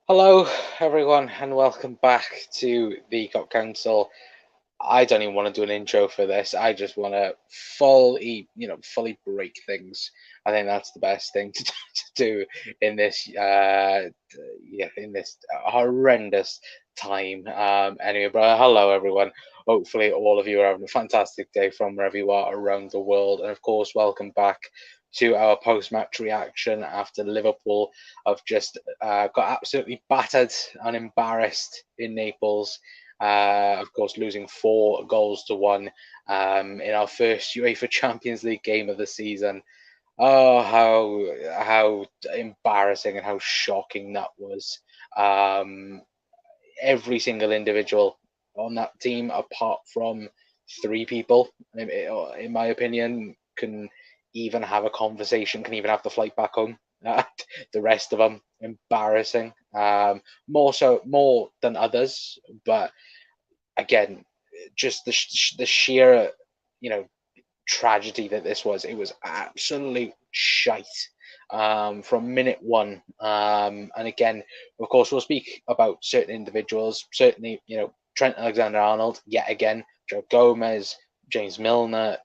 Hello, everyone, and welcome back to the Cop Council. I don't even want to do an intro for this. I just want to fully break things. I think that's the best thing to do in this, in this horrendous time. Anyway, but hello, everyone. Hopefully, all of you are having a fantastic day from wherever you are around the world, and of course, welcome back to our post-match reaction after Liverpool have just got absolutely battered and embarrassed in Naples. Of course, losing 4 goals to 1 in our first UEFA Champions League game of the season. Oh, how embarrassing and how shocking that was. Um, every single individual on that team, apart from 3 people, in my opinion, can even have a conversation, can even have the flight back home. The rest of them, embarrassing. More than others, but again, just the sheer, you know, tragedy that this was. It was absolute shite from minute one. And again, of course, we'll speak about certain individuals. Certainly, Trent Alexander-Arnold yet again, Joe Gomez, James Milner.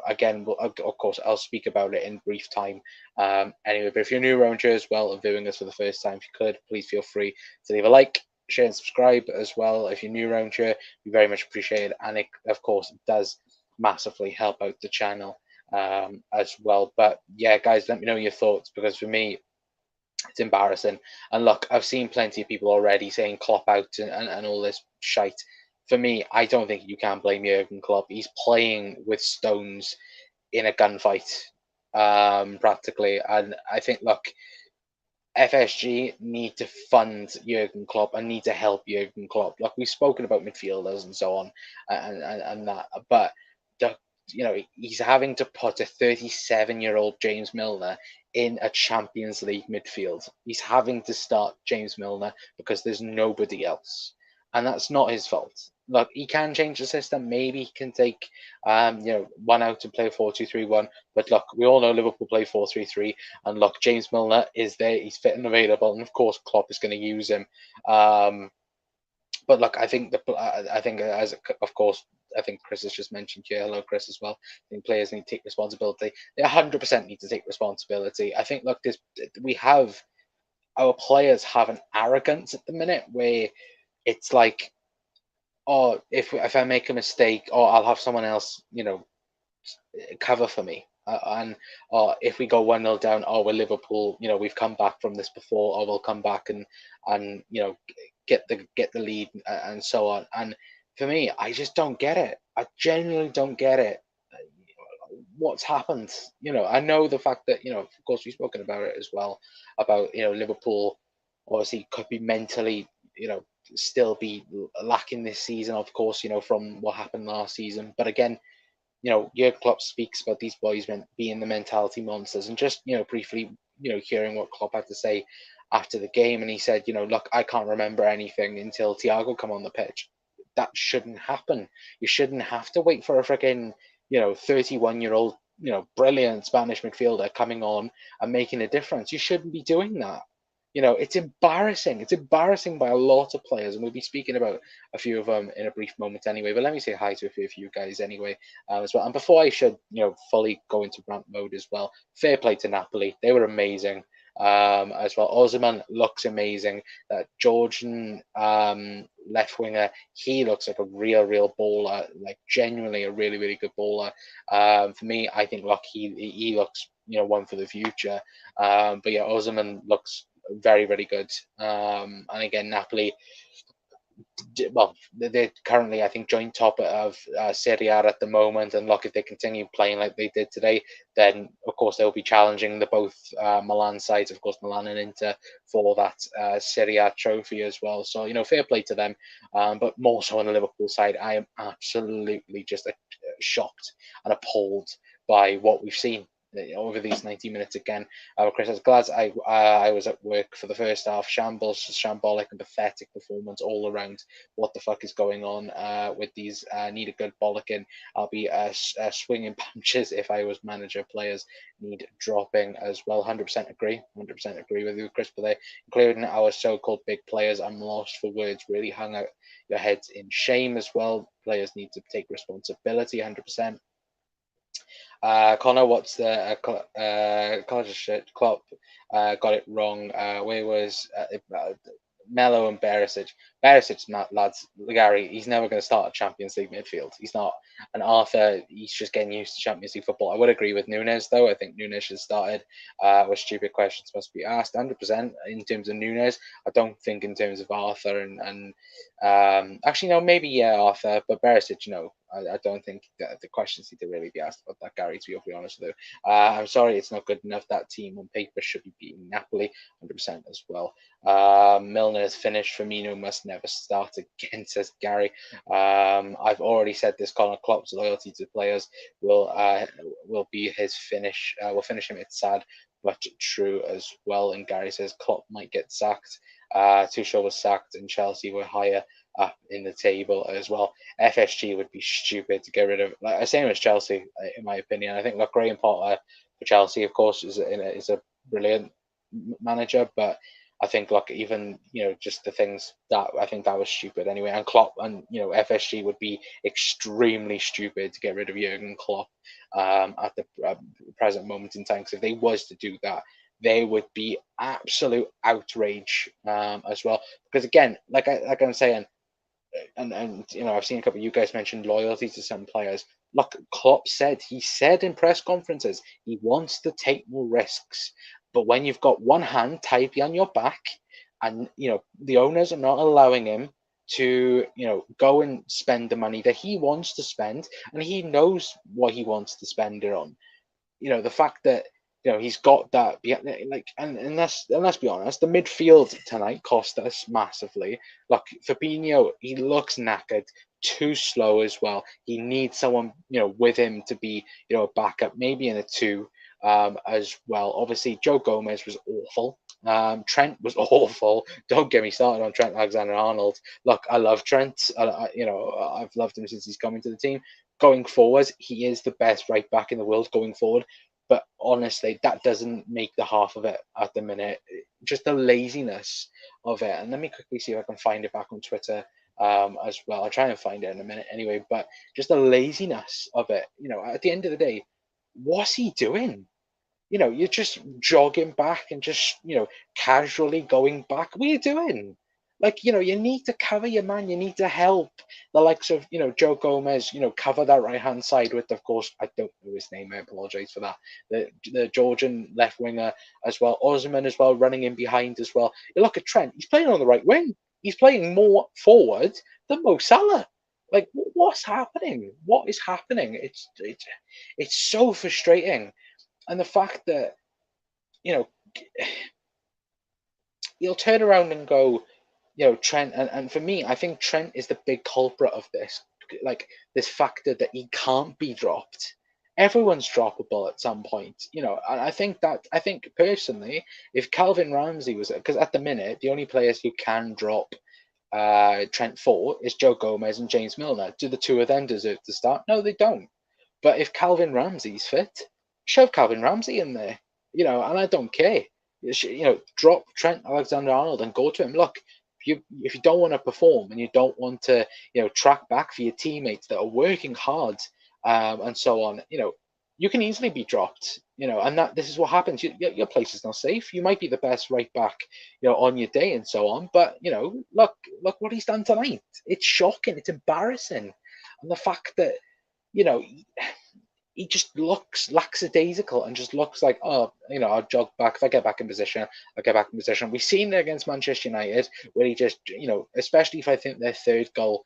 Again, of course, I'll speak about it in brief time. Anyway, but if you're new around here as well and viewing us for the first time, if you could, please feel free to leave a like, share, and subscribe as well. If you're new around here, we very much appreciate it, and it, of course, does massively help out the channel as well. But yeah, guys, let me know your thoughts, because for me, it's embarrassing. And look, I've seen plenty of people already saying Klopp out and all this shite. For me, I don't think you can blame Jurgen Klopp. He's playing with stones in a gunfight, practically. And I think, look, FSG need to fund Jurgen Klopp and need to help Jurgen Klopp. Like, we've spoken about midfielders and so on, and that, but the, he's having to put a 37-year-old James Milner in a Champions League midfield. He's having to start James Milner because there's nobody else, and that's not his fault. Look, he can change the system. Maybe he can take, one out and play 4-2-3-1. But look, we all know Liverpool play 4-3-3. And look, James Milner is there. He's fit and available, and of course, Klopp is going to use him. But look, I think as of course, I think Chris has just mentioned here. Hello, Chris, as well. I think players need to take responsibility. They 100% need to take responsibility. I think, look, we have our players have an arrogance at the minute where it's like, oh, if I make a mistake, oh, I'll have someone else, cover for me. And if we go 1-0 down, oh, we're Liverpool, we've come back from this before, or we'll come back and get the lead, and so on. And for me, I just don't get it. I genuinely don't get it. What's happened? I know the fact that, of course, we've spoken about it as well, about, Liverpool obviously could be mentally, still be lacking this season, of course, from what happened last season. But again, Jurgen Klopp speaks about these boys being the mentality monsters, and just, briefly, hearing what Klopp had to say after the game, and he said, look, I can't remember anything until Thiago come on the pitch. That shouldn't happen. You shouldn't have to wait for a freaking, 31-year-old, brilliant Spanish midfielder coming on and making a difference. You shouldn't be doing that. It's embarrassing. It's embarrassing by a lot of players, and we'll be speaking about a few of them in a brief moment anyway. But let me say hi to a few of you guys anyway, as well. And before I should, fully go into rant mode as well, fair play to Napoli. They were amazing, as well. Osimhen looks amazing. That Georgian left winger, he looks like a real baller, like genuinely a really good baller. For me, I think, look, he looks, one for the future. But yeah, Osimhen looks very good. And again, Napoli, well, they're currently, I think, joint top of Serie A at the moment. And look, if they continue playing like they did today, then of course they'll be challenging the both Milan sides, of course, Milan and Inter, for that Serie A trophy as well. So, fair play to them. But more so on the Liverpool side, I am absolutely just shocked and appalled by what we've seen. over these 90 minutes again. Chris, I was glad I was at work for the first half. Shambolic and pathetic performance all around. What the fuck is going on with these? Need a good bollocking. I'll be swinging punches if I was manager. Players need dropping as well. 100% agree. 100% agree with you, Chris. But including our so-called big players, I'm lost for words. Really hung out your heads in shame as well. Players need to take responsibility. 100%. Connor, what's the college shit? Klopp got it wrong. Where was Mello and Barisic? Barisic's not, lads. Gary, he's never going to start a Champions League midfield. He's not. And Arthur, he's just getting used to Champions League football. I would agree with Nunes, though. I think Nunes should have started. Where stupid questions must be asked. 100% in terms of Nunes. I don't think in terms of Arthur and actually, no, maybe yeah, Arthur, but Barisic, no. I don't think that the questions need to really be asked about that, Gary, to be honest with you. I'm sorry, it's not good enough. That team on paper should be beating Napoli 100% as well. Milner's finished. Firmino must never start again, says Gary. I've already said this. Colin Klopp's loyalty to players will be his finish. Will finish him. It's sad, but true as well. And Gary says Klopp might get sacked. Tuchel was sacked, and Chelsea were higher up in the table as well. FSG would be stupid to get rid of. Like, same as Chelsea, in my opinion. I think Graham Potter for Chelsea, of course, is a brilliant manager, but I think even just the things that I think that was stupid anyway. And Klopp and FSG would be extremely stupid to get rid of Jurgen Klopp at the present moment in time. Because if they was to do that, they would be absolute outrage as well. Because again, like I'm saying, and I've seen a couple of you guys mention loyalty to some players. Look, Klopp said in press conferences he wants to take more risks, but when you've got one hand tied behind your back, and the owners are not allowing him to go and spend the money that he wants to spend, and he knows what he wants to spend it on. The fact that he's got that, and let's be honest, the midfield tonight cost us massively. Look, Fabinho, he looks knackered, too slow as well. He needs someone with him to be a backup, maybe in a two as well. Obviously, Joe Gomez was awful. Trent was awful. Don't get me started on Trent Alexander-Arnold. Look, I love Trent. I've loved him since he's come into the team. Going forward, he is the best right back in the world going forward. But honestly, that doesn't make the half of it at the minute. Just the laziness of it. And let me quickly see if I can find it back on Twitter as well. I'll try and find it in a minute anyway. But just the laziness of it. At the end of the day, what's he doing? You're just jogging back and just, casually going back. What are you doing? You need to cover your man. You need to help the likes of, Joe Gomez, cover that right-hand side with, of course, I don't know his name. I apologize for that. The Georgian left winger as well. Osman as well, running in behind as well. You look at Trent. He's playing on the right wing. He's playing more forward than Mo Salah. What's happening? What is happening? It's so frustrating. And the fact that, you'll turn around and go, Trent, and for me, I think Trent is the big culprit of this. This factor that he can't be dropped. Everyone's droppable at some point, and I think personally, if Calvin Ramsey was, because at the minute, the only players who can drop Trent for is Joe Gomez and James Milner. Do the two of them deserve to start? No, they don't. But if Calvin Ramsey's fit, shove Calvin Ramsey in there, and I don't care. Drop Trent Alexander-Arnold and go to him. Look, if you don't want to perform and you don't want to, track back for your teammates that are working hard, and so on, you can easily be dropped, and this is what happens. Your place is not safe. You might be the best right back, on your day and so on, but look what he's done tonight. It's shocking. It's embarrassing, and the fact that he just looks lackadaisical and just looks like, I'll jog back. If I get back in position, I'll get back in position. We've seen it against Manchester United where he just, especially if I think their third goal,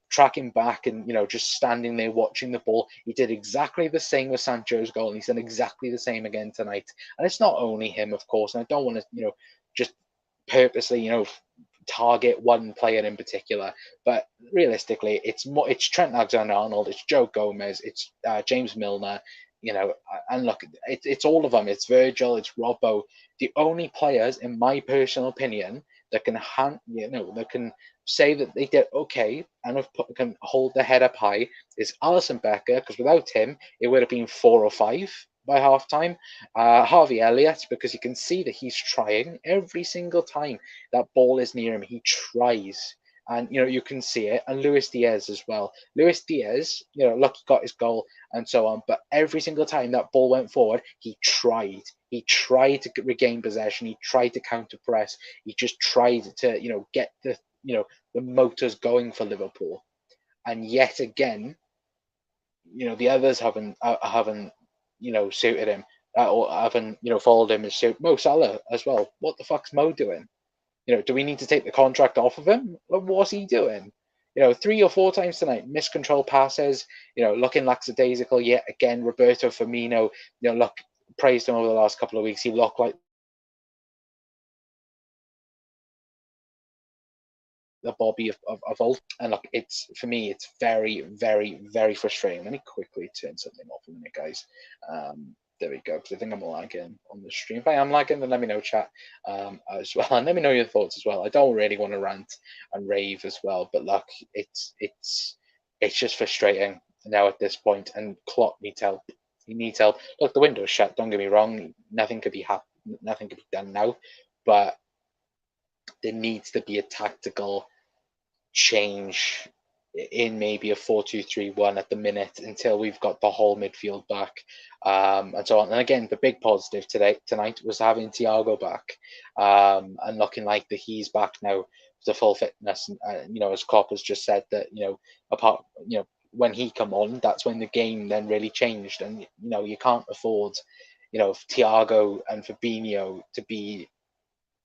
tracking back and, just standing there watching the ball. He did exactly the same with Sancho's goal, and he's done exactly the same again tonight. And it's not only him, of course, and I don't want to, just purposely, target one player in particular, but realistically, it's Trent Alexander-Arnold, it's Joe Gomez, it's James Milner. And look, it's all of them. It's Virgil, it's Robbo. The only players, in my personal opinion, that that can say that they did okay and can hold their head up high is Alison Becker, because without him, it would have been 4 or 5 by halftime. Harvey Elliott, because you can see that he's trying every single time that ball is near him. He tries, and you can see it. And Luis Diaz as well. Luis Diaz, look, he got his goal and so on, but every single time that ball went forward, he tried. He tried to regain possession. He tried to counter press. He just tried to, get the motors going for Liverpool. And yet again, the others haven't suited him, or haven't followed him as suit. Mo Salah as well. What the fuck's Mo doing? Do we need to take the contract off of him? What's he doing? 3 or 4 times tonight, miscontrolled passes. Looking lackadaisical yet again. Roberto Firmino, look, praised him over the last couple of weeks. He looked like the Bobby of old. And look, for me, it's very, very, very frustrating. Let me quickly turn something off a minute, guys. There we go, because I think I'm lagging on the stream. If I am lagging, then let me know, chat, as well. And let me know your thoughts as well. I don't really want to rant and rave as well, but look, it's just frustrating now at this point, and Klopp needs help. He needs help. Look, the window's shut, don't get me wrong. Nothing could be done now, but there needs to be a tactical change in maybe a 4-2-3-1 at the minute until we've got the whole midfield back, and so on. And again, the big positive tonight was having Thiago back, and looking like that he's back now to full fitness. And as Klopp has just said, that apart when he come on, that's when the game then really changed. And you can't afford Thiago and Fabinho to be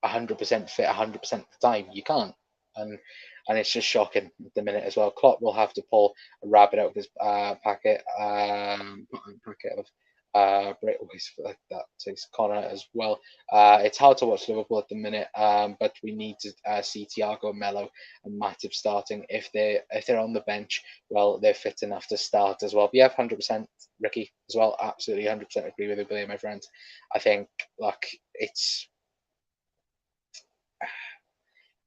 100% fit 100% of the time. You can't, and it's just shocking at the minute as well. Klopp will have to pull a rabbit out of his packet of breakaways like that. Takes Connor as well. It's hard to watch Liverpool at the minute, but we need to see Thiago, Melo, and Matip starting. If they're on the bench, well, they're fit enough to start as well. But yeah, 100% Ricky as well. Absolutely 100% agree with you, Billy, my friend. I think it's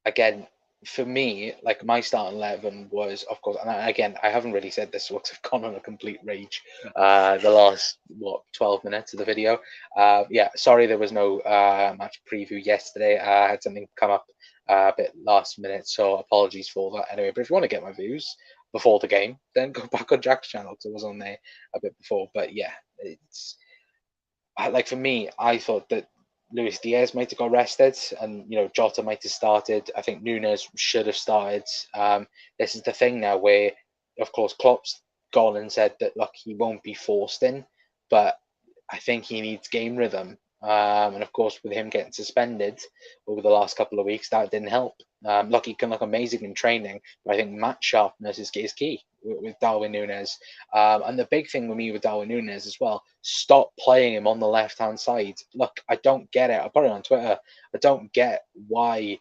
again, for me, like my starting 11 was, of course, and again, I haven't really said this because I've gone on a complete rage the last 12 minutes of the video. Yeah, sorry there was no match preview yesterday. I had something come up a bit last minute, so apologies for that. Anyway, but if you want to get my views before the game, then go back on Jack's channel because I was on there a bit before. But yeah, it's like for me, I thought that Luis Diaz might have got rested, and Jota might have started. I think Nunes should have started. This is the thing now, where of course Klopp's gone and said that look, he won't be forced in, but I think he needs game rhythm. And of course, with him getting suspended over the last couple of weeks, that didn't help. Look, he can look amazing in training, but I think match sharpness is key with Darwin Nunes. And the big thing with me with Darwin Nunes as well, stop playing him on the left-hand side. Look, I don't get it. I put it on Twitter. I don't get why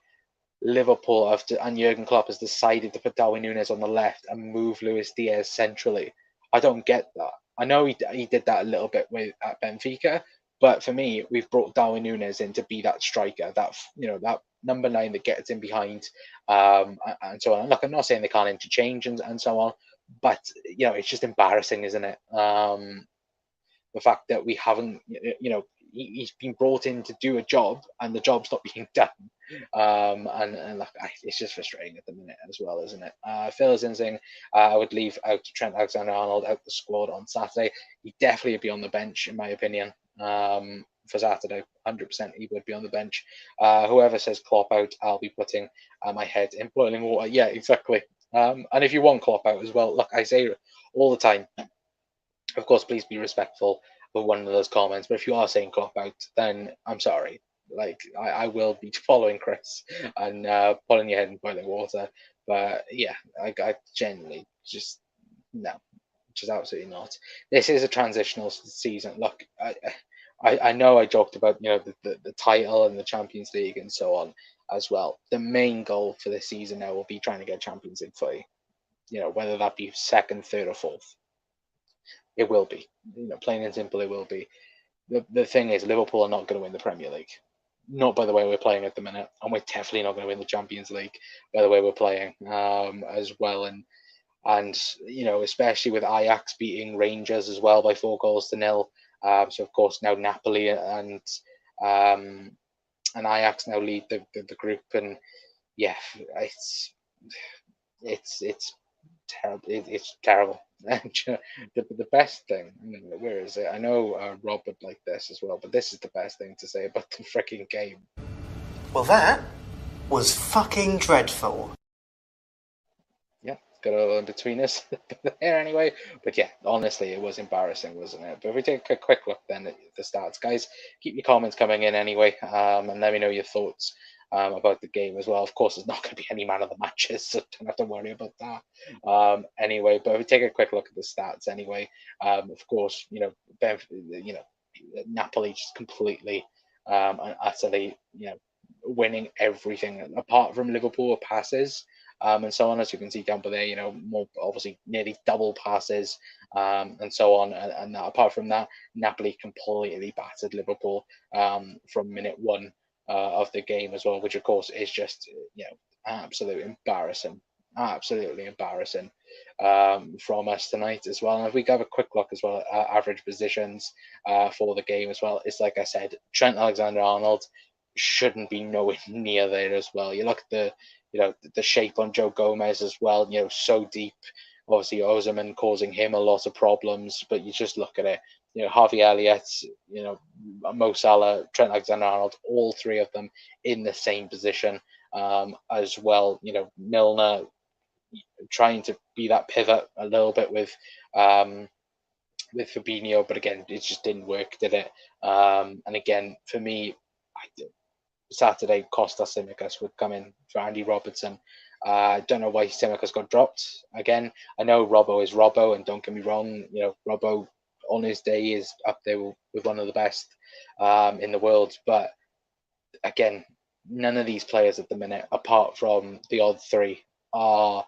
Liverpool and Jurgen Klopp has decided to put Darwin Nunes on the left and move Luis Diaz centrally. I don't get that. I know he did that a little bit at Benfica, but for me, we've brought Darwin Nunes in to be that striker, that number 9 that gets in behind, and so on. And look, I'm not saying they can't interchange and so on, but it's just embarrassing, isn't it? The fact that we haven't, he's been brought in to do a job and the job's not being done. And like, it's just frustrating at the minute as well, isn't it? Phil is in saying I would leave out Trent Alexander-Arnold out the squad on Saturday. He'd definitely be on the bench, in my opinion. For Saturday, 100% he would be on the bench. Whoever says Klopp out, I'll be putting my head in boiling water. Yeah, exactly. And if you want Klopp out as well, look, I say all the time, of course, please be respectful of one of those comments. But if you are saying Klopp out, then I'm sorry. Like, I will be following Chris and pulling your head in boiling water. But yeah, I genuinely just, no, just absolutely not. This is a transitional season. Look, I know I joked about the title and the Champions League and so on as well. The main goal for this season now will be trying to get Champions League footy. Whether that be second, third, or fourth. It will be. Plain and simple, it will be. The thing is, Liverpool are not going to win the Premier League. Not by the way we're playing at the minute, and we're definitely not going to win the Champions League by the way we're playing as well. And especially with Ajax beating Rangers as well by 4-0. So of course now Napoli and Ajax now lead the group, and yeah, it's terrible. It's terrible. The best thing, where is it? I know Rob would like this as well, but this is the best thing to say about the freaking game. Well, that was fucking dreadful. Yeah, got a little in between us there anyway. But yeah, honestly, it was embarrassing, wasn't it? But if we take a quick look then at the stats, guys, keep your comments coming in anyway, and let me know your thoughts about the game as well. Of course, there's not going to be any man of the matches, so don't have to worry about that. Anyway, but if we take a quick look at the stats anyway, of course, Napoli just completely and utterly, winning everything apart from Liverpool passes and so on. As you can see down below, more obviously nearly double passes and so on. And that, apart from that, Napoli completely battered Liverpool from minute one of the game as well, which of course is just absolute embarrassing. Absolutely embarrassing from us tonight as well. And if we have a quick look as well at average positions for the game as well, it's like I said, Trent Alexander-Arnold shouldn't be nowhere near there as well. You look at the shape on Joe Gomez as well, so deep. Obviously, Osimhen causing him a lot of problems, but you just look at it. Harvey Elliott, Mo Salah, Trent Alexander-Arnold, all three of them in the same position as well. Milner trying to be that pivot a little bit with Fabinho, but again, it just didn't work, did it? And again, for me, Saturday, Costa Simicas would come in for Andy Robertson. I don't know why Simicas got dropped again. I know Robbo is Robbo, and don't get me wrong, Robbo on his day is up there with one of the best in the world. But again, none of these players at the minute, apart from the odd three, are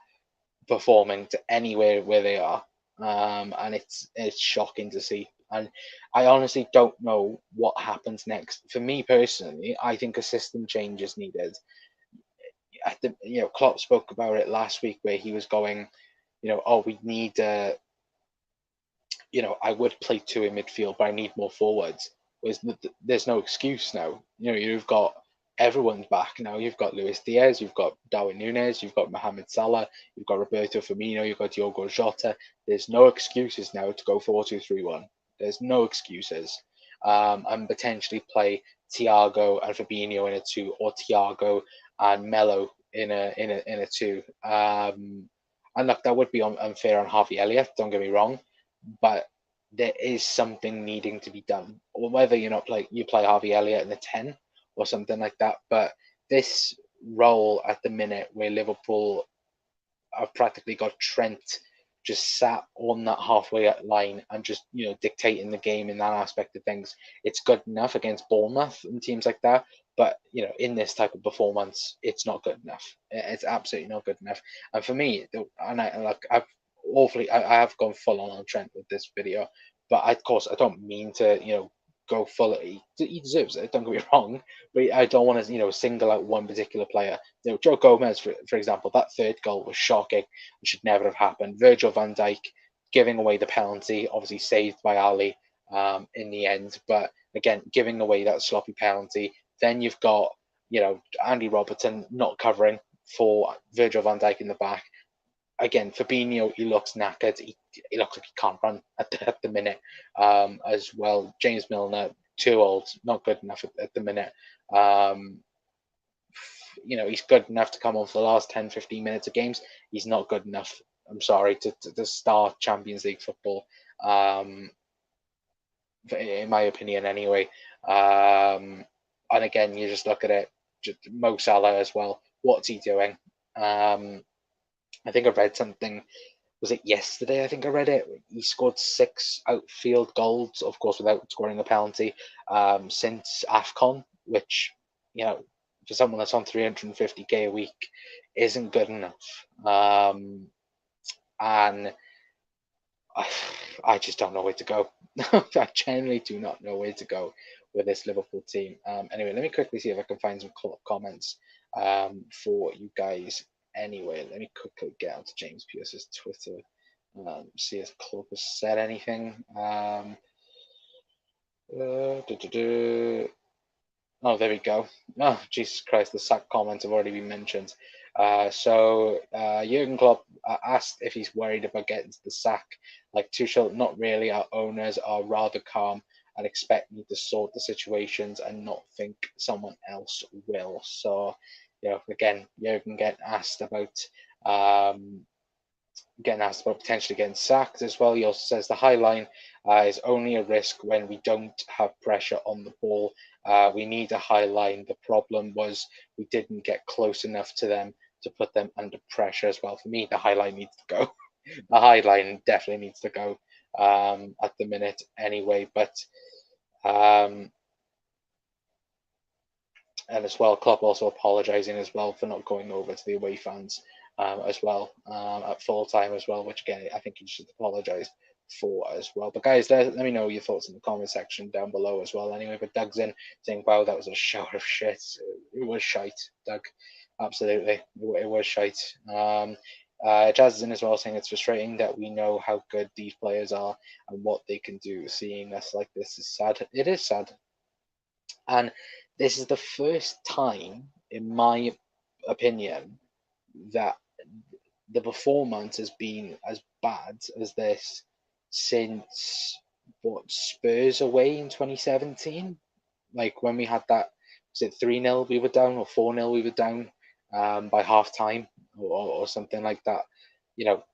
performing to anywhere where they are. And it's shocking to see. And I honestly don't know what happens next. For me personally, I think a system change is needed. Klopp spoke about it last week where he was going, we need, I would play two in midfield, but I need more forwards. There's no excuse now. You've got everyone's back now. You've got Luis Diaz, you've got Darwin Núñez, you've got Mohamed Salah, you've got Roberto Firmino, you've got Diogo Jota. There's no excuses now to go 4-2-3-1. There's no excuses. And potentially play Thiago and Fabinho in a two, or Thiago and Melo in a two. And look, that would be unfair on Harvey Elliott. Don't get me wrong, but there is something needing to be done. Or whether you play Harvey Elliott in a 10 or something like that. But this role at the minute where Liverpool have practically got Trent just sat on that halfway line and just dictating the game in that aspect of things, it's good enough against Bournemouth and teams like that. But in this type of performance, it's not good enough. It's absolutely not good enough. And for me, I have gone full on Trent with this video, but of course I don't mean to go full. He deserves it. Don't get me wrong, but I don't want to single out one particular player. Joe Gomez, for example, that third goal was shocking and should never have happened. Virgil van Dijk giving away the penalty, obviously saved by Ali in the end, but again giving away that sloppy penalty. Then you've got Andy Robertson not covering for Virgil van Dijk in the back. Again, Fabinho, he looks knackered. He looks like he can't run at the minute as well. James Milner, too old, not good enough at the minute. He's good enough to come on for the last 10, 15 minutes of games. He's not good enough, I'm sorry, to start Champions League football, in my opinion anyway. And again, you just look at it, Mo Salah as well. What's he doing? I think I read something, was it yesterday? I think I read it. He scored 6 outfield goals, of course, without scoring a penalty, since AFCON, which, for someone that's on 350k a week, isn't good enough. And I just don't know where to go. I genuinely do not know where to go with this Liverpool team. Anyway, let me quickly see if I can find some comments for you guys. Anyway, let me quickly get onto James Pierce's Twitter, see if Klopp has said anything. Oh, there we go. Oh, Jesus Christ, the sack comments have already been mentioned. Jurgen Klopp asked if he's worried about getting the sack. Like Tuchel, not really. Our owners are rather calm and expect me to sort the situations and not think someone else will. So, again, Jurgen um, getting asked about potentially getting sacked as well. He also says the high line is only a risk when we don't have pressure on the ball. We need a high line. The problem was we didn't get close enough to them to put them under pressure as well. For me, the high line needs to go. The high line definitely needs to go at the minute anyway. But um, and as well, Klopp also apologising as well for not going over to the away fans as well at full time as well, which again I think he should apologise for as well. But guys, let me know your thoughts in the comment section down below as well. Anyway, but Doug's in saying, "Wow, that was a shower of shit. It was shite, Doug. Absolutely, it was shite." Jazz is in as well saying it's frustrating that we know how good these players are and what they can do. Seeing us like this is sad. It is sad. And this is the first time, in my opinion, that the performance has been as bad as this since Spurs away in 2017. Like when we had that, was it 3-0 we were down or 4-0 we were down by half time or something like that. You know,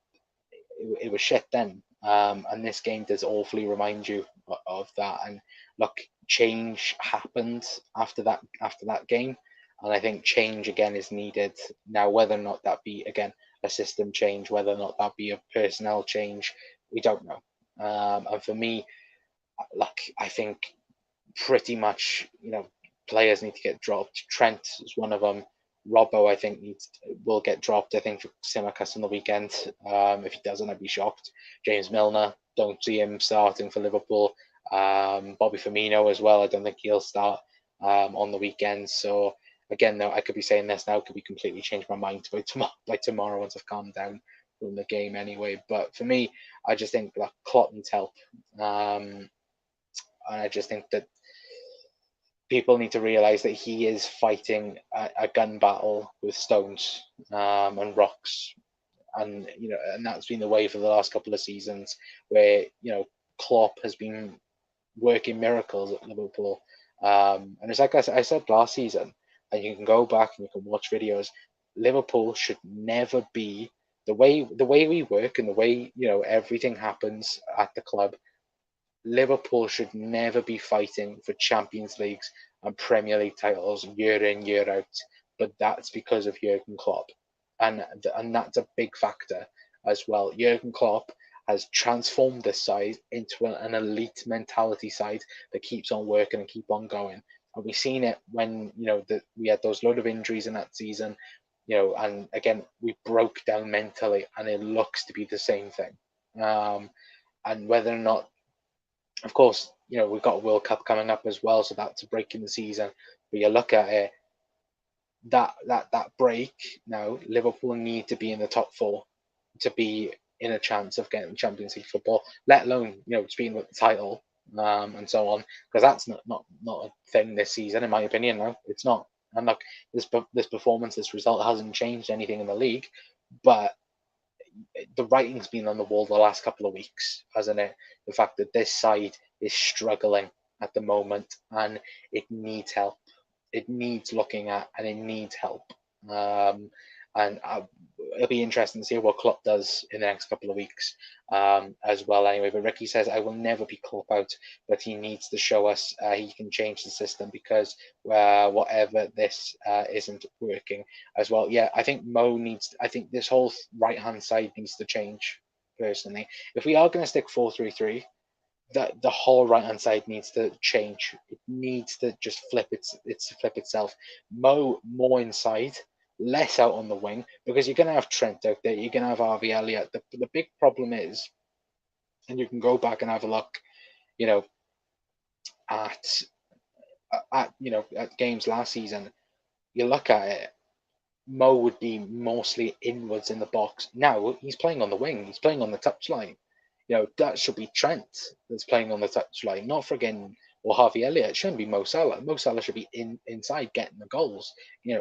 it was shit then. And this game does awfully remind you of that. And look, change happened after that game, and I think change again is needed now. Whether or not that be again a system change, whether or not that be a personnel change, we don't know. And for me, like I think pretty much, players need to get dropped. Trent is one of them. Robbo, I think, will get dropped. I think for Simicast on the weekend. If he doesn't, I'd be shocked. James Milner, don't see him starting for Liverpool. Bobby Firmino as well. I don't think he'll start on the weekend. So again, though, I could be saying this now. Could be completely changed my mind by tomorrow once I've calmed down from the game anyway. But for me, I just think that Klopp needs help. And I just think that people need to realize that he is fighting a gun battle with stones and rocks, and and that's been the way for the last couple of seasons, where Klopp has been working miracles at Liverpool, and it's like I said last season, and you can go back and you can watch videos. Liverpool should never be the way we work and the way everything happens at the club. Liverpool should never be fighting for Champions Leagues and Premier League titles year in, year out. But that's because of Jurgen Klopp. And that's a big factor as well. Jurgen Klopp has transformed this side into an elite mentality side that keeps on working and keep on going. And we've seen it when, we had those load of injuries in that season, and again, we broke down mentally, and it looks to be the same thing. And whether or not, of course, we've got a World Cup coming up as well, so that's a break in the season. But you look at it, that break now, Liverpool need to be in the top four to be in a chance of getting Champions League football, let alone speaking about the title and so on, because that's not a thing this season, in my opinion. No, it's not. And look, this performance, this result hasn't changed anything in the league, but the writing's been on the wall the last couple of weeks, hasn't it? The fact that this side is struggling at the moment and it needs help. It needs looking at and it needs help. And it'll be interesting to see what Klopp does in the next couple of weeks as well. Anyway, but Ricky says, I will never be Klopp out, but he needs to show us he can change the system because whatever this isn't working as well. Yeah, I think I think this whole right-hand side needs to change, personally. If we are going to stick 4-3-3, the whole right hand side needs to change. It needs to just flip itself. More inside, less out on the wing, because you're going to have Trent out there. You're going to have RV Elliott. The big problem is And you can go back and have a look, you know, at at games last season. You look at it, Mo would be mostly inwards in the box. Now he's playing on the wing. He's playing on the touchline. That should be Trent that's playing on the touchline, not friggin' or Harvey Elliott. It shouldn't be Mo Salah. Mo Salah should be inside getting the goals,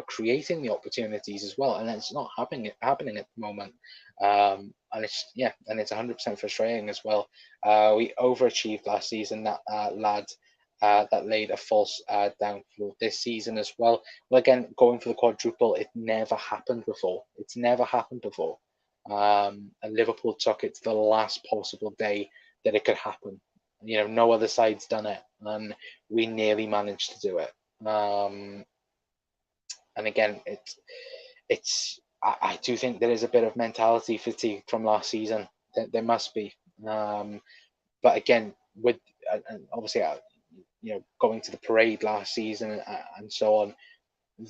creating the opportunities as well. And it's not happening at the moment. And it's 100% frustrating as well. We overachieved last season. That lad that laid a false downfall this season as well. Well, again, going for the quadruple, it never happened before. It's never happened before. And Liverpool took it to the last possible day that it could happen. No other side's done it, and we nearly managed to do it. And again, I do think there is a bit of mentality fatigue from last season. There must be. But again, with and obviously, going to the parade last season and so on,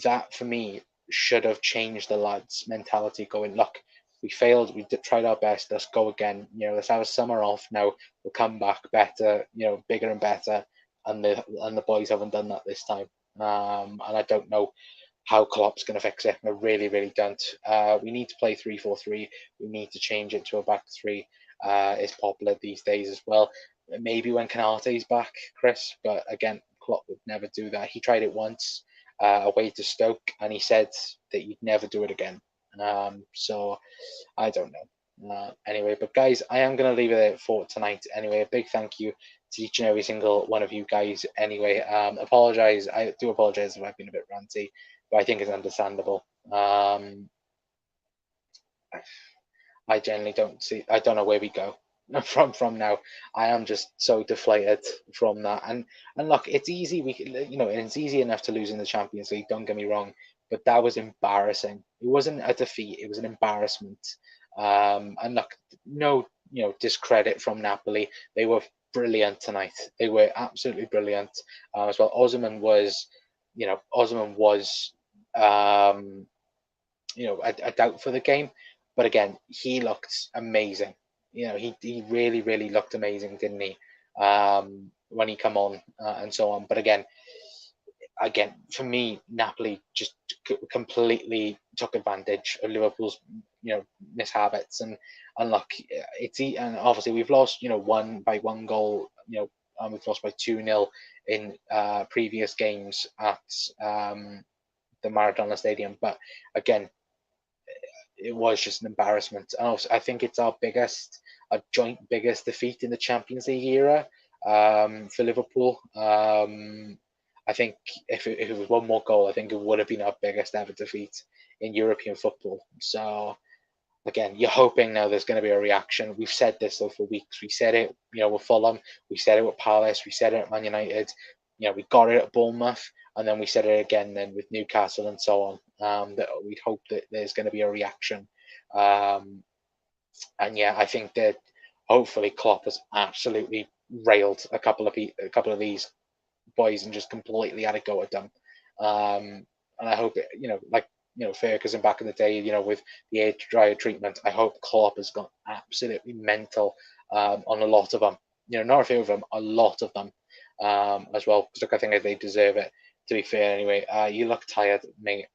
that for me should have changed the lads' mentality. Going, look, we failed. We tried our best. Let's go again. Let's have a summer off now. We'll come back better. Bigger and better. And the boys haven't done that this time. And I don't know how Klopp's going to fix it. I really, really don't. We need to play 3-4-3. We need to change it to a back three. It's popular these days as well. Maybe when Kanate's back, Chris. But again, Klopp would never do that. He tried it once away to Stoke, and he said that he'd never do it again. So I don't know. Anyway, but guys, I am going to leave it there for tonight. Anyway, a big thank you to each and every single one of you guys. Anyway, I do apologize if I've been a bit ranty, but I think it's understandable. I generally I don't know where we go from now. I am just so deflated from that. And look, it's easy. It's easy enough to lose in the Champions League. Don't get me wrong, but that was embarrassing. It wasn't a defeat. It was an embarrassment. And look, no, discredit from Napoli. They were brilliant tonight. They were absolutely brilliant as well. Osman was a doubt for the game, but again, he looked amazing. He really, really looked amazing, didn't he? When he come on and so on. But again, for me, Napoli just completely took advantage of Liverpool's, mishabits and look, and obviously we've lost, one by one goal, and we've lost by 2-0 in previous games at the Maradona Stadium. But again, it was just an embarrassment. And also, I think it's our joint biggest defeat in the Champions League era for Liverpool. I think if it was one more goal, I think it would have been our biggest ever defeat in European football. So again, you're hoping now there's going to be a reaction. We've said this though for weeks. We said it, with Fulham. We said it with Palace. We said it at Man United. We got it at Bournemouth, and then we said it again then with Newcastle and so on. That we'd hope that there's going to be a reaction. And yeah, I think that hopefully Klopp has absolutely railed a couple of these boys and just completely had a go at them. And I hope Ferguson back in the day, with the air dryer treatment, I hope Klopp has gone absolutely mental on a lot of them. Not a few of them, a lot of them as well. Because look, I think they deserve it. To be fair, anyway, you look tired, mate.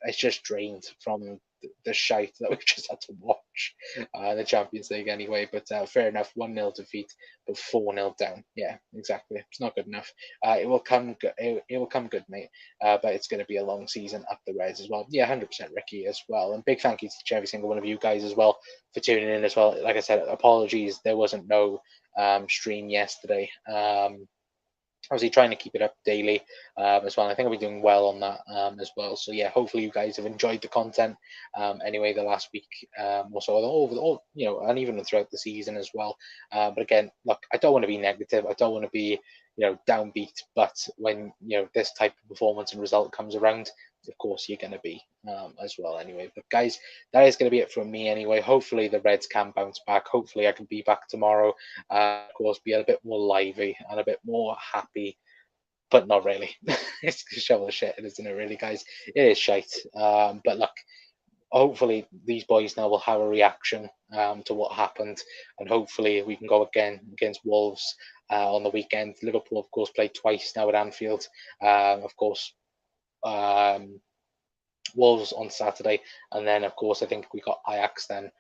It's just drained from the shite that we've just had to watch in the Champions League anyway. But fair enough, 1-0 defeat, but 4-0 down. Yeah, exactly. It's not good enough. It will come good. It will come good, mate. But it's going to be a long season up the Reds as well. Yeah, 100% Ricky as well. And big thank you to every single one of you guys as well for tuning in as well. Like I said, apologies. There wasn't no stream yesterday. Obviously trying to keep it up daily as well. I think I'll be doing well on that as well. So yeah, hopefully you guys have enjoyed the content anyway the last week or so, all and even throughout the season as well. But again, look, I don't want to be negative. I don't want to be downbeat. But when this type of performance and result comes around, of course you're going to be as well anyway. But guys, that is going to be it from me anyway. Hopefully the Reds can bounce back. Hopefully I can be back tomorrow. Of course, be a bit more lively and a bit more happy, but not really. It's a shovel of shit, isn't it really, guys? It is shite. But look, hopefully these boys now will have a reaction to what happened, and hopefully we can go again against Wolves on the weekend. Liverpool, of course, played twice now at Anfield. Of course, Wolves on Saturday, and then of course I think we got Ajax then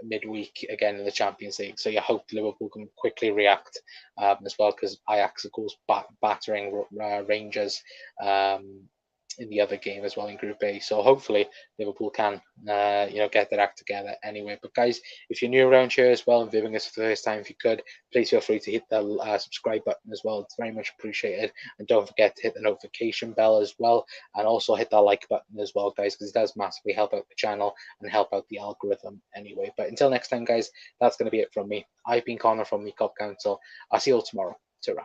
midweek again in the Champions League. So you hope Liverpool can quickly react as well, because Ajax, of course, battering Rangers in the other game as well in Group A. So hopefully Liverpool can get their act together anyway. But guys, if you're new around here as well and viewing us for the first time, if you could, please feel free to hit the subscribe button as well. It's very much appreciated. And don't forget to hit the notification bell as well, and also hit that like button as well, guys, because it does massively help out the channel and help out the algorithm anyway. But until next time, guys, that's going to be it from me. I've been Connor from the COP Council. I'll see you all tomorrow. Ta-ra.